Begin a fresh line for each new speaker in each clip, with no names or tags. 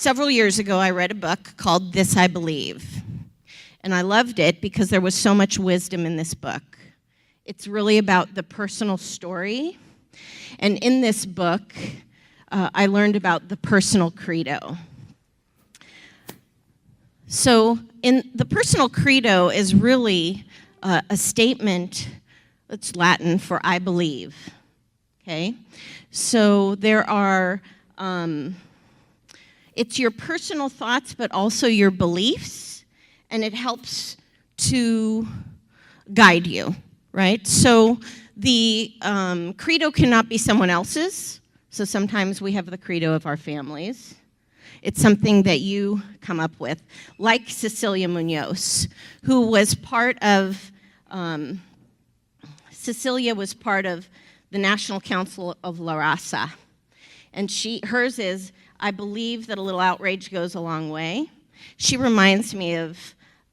Several years ago, I read a book called This I Believe, and I loved it because there was so much wisdom in this book. It's really about the personal story, and in this book, I learned about the personal credo. So, in the personal credo is really a statement that's Latin for I believe. Okay, so there are. It's your personal thoughts, but also your beliefs, and it helps to guide you, right? So the credo cannot be someone else's. So sometimes we have the credo of our families. It's something that you come up with, like Cecilia Munoz, who was part of, Cecilia was part of the National Council of La Raza. And hers is, I believe that a little outrage goes a long way. She reminds me of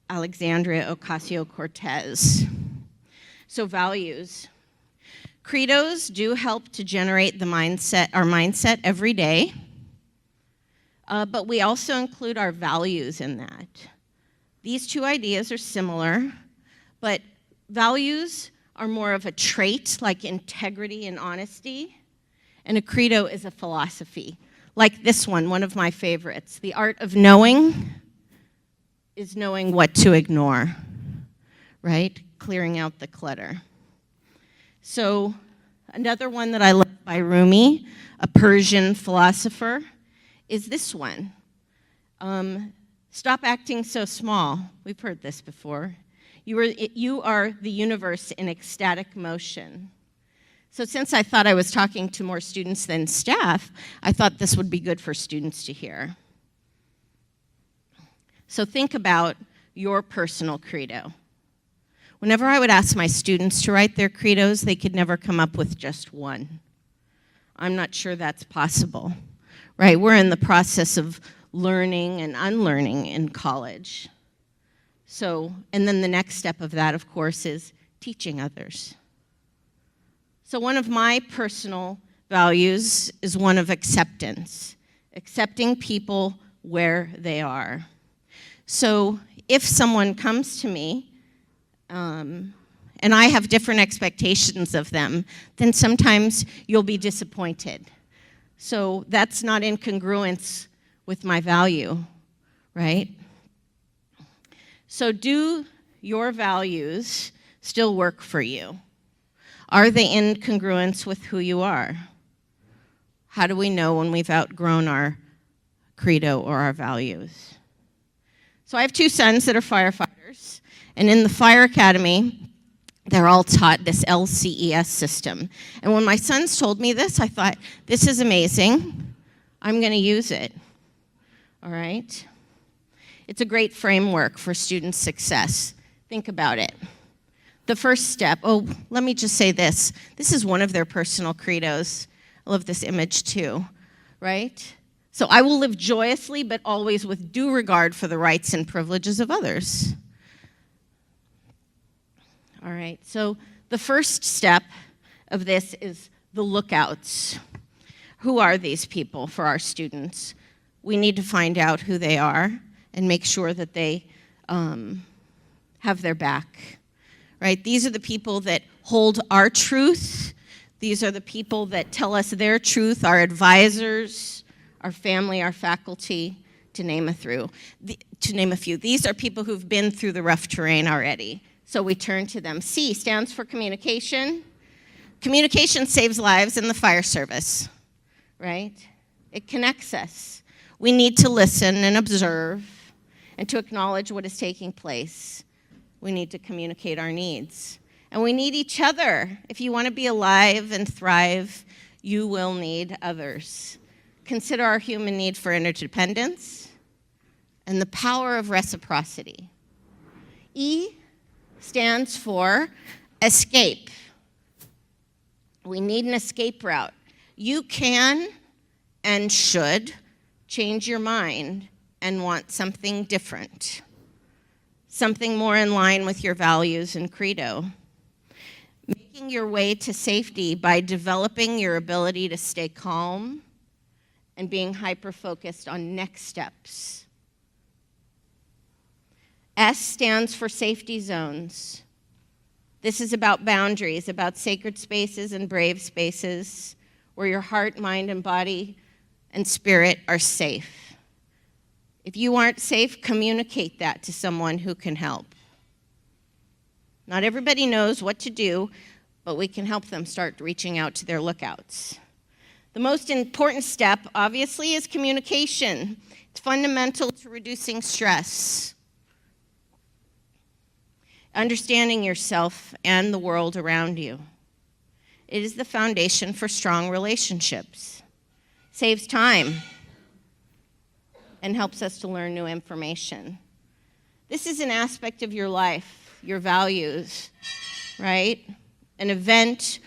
Alexandria Ocasio-Cortez. So values. Credos do help to generate our mindset every day, but we also include our values in that. These two ideas are similar, but values are more of a trait, like integrity and honesty, and a credo is a philosophy. Like this one of my favorites. The art of knowing is knowing what to ignore, right? Clearing out the clutter. So another one that I love by Rumi, a Persian philosopher, is this one. Stop acting so small. We've heard this before. You are the universe in ecstatic motion. So since I thought I was talking to more students than staff, I thought this would be good for students to hear. So think about your personal credo. Whenever I would ask my students to write their credos, they could never come up with just one. I'm not sure that's possible, right? We're in the process of learning and unlearning in college. So, and then the next step of that, of course, is teaching others. So one of my personal values is one of acceptance, accepting people where they are. So if someone comes to me and I have different expectations of them, then sometimes you'll be disappointed. So that's not in congruence with my value, right? So do your values still work for you? Are they in congruence with who you are? How do we know when we've outgrown our credo or our values? So I have two sons that are firefighters, and in the fire academy, they're all taught this LCES system. And when my sons told me this, I thought, this is amazing. I'm going to use it. All right? It's a great framework for student success. Think about it. The first step, let me just say this. This is one of their personal credos. I love this image too, right? So I will live joyously, but always with due regard for the rights and privileges of others. All right, so the first step of this is the lookouts. Who are these people for our students? We need to find out who they are and make sure that they have their back. Right? These are the people that hold our truth. These are the people that tell us their truth, our advisors, our family, our faculty, to name a few. These are people who've been through the rough terrain already. So we turn to them. C stands for communication. Communication saves lives in the fire service, right? It connects us. We need to listen and observe and to acknowledge what is taking place. We need to communicate our needs. And we need each other. If you want to be alive and thrive, you will need others. Consider our human need for interdependence and the power of reciprocity. E stands for escape. We need an escape route. You can and should change your mind and want something different. Something more in line with your values and credo. Making your way to safety by developing your ability to stay calm and being hyper-focused on next steps. S stands for safety zones. This is about boundaries, about sacred spaces and brave spaces where your heart, mind, and body and spirit are safe. If you aren't safe, communicate that to someone who can help. Not everybody knows what to do, but we can help them start reaching out to their lookouts. The most important step, obviously, is communication. It's fundamental to reducing stress. Understanding yourself and the world around you. It is the foundation for strong relationships. Saves time and helps us to learn new information. This is an aspect of your life, your values, right? An event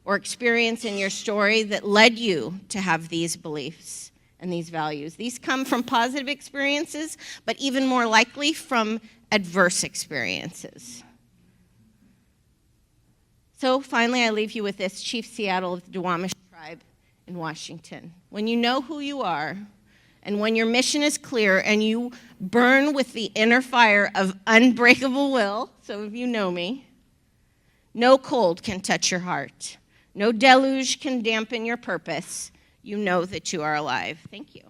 or experience in your story that led you to have these beliefs and these values. These come from positive experiences, but even more likely from adverse experiences. So finally, I leave you with this, Chief Seattle of the Duwamish tribe in Washington. When you know who you are, and when your mission is clear and you burn with the inner fire of unbreakable will, some of you know me, no cold can touch your heart. No deluge can dampen your purpose. You know that you are alive. Thank you.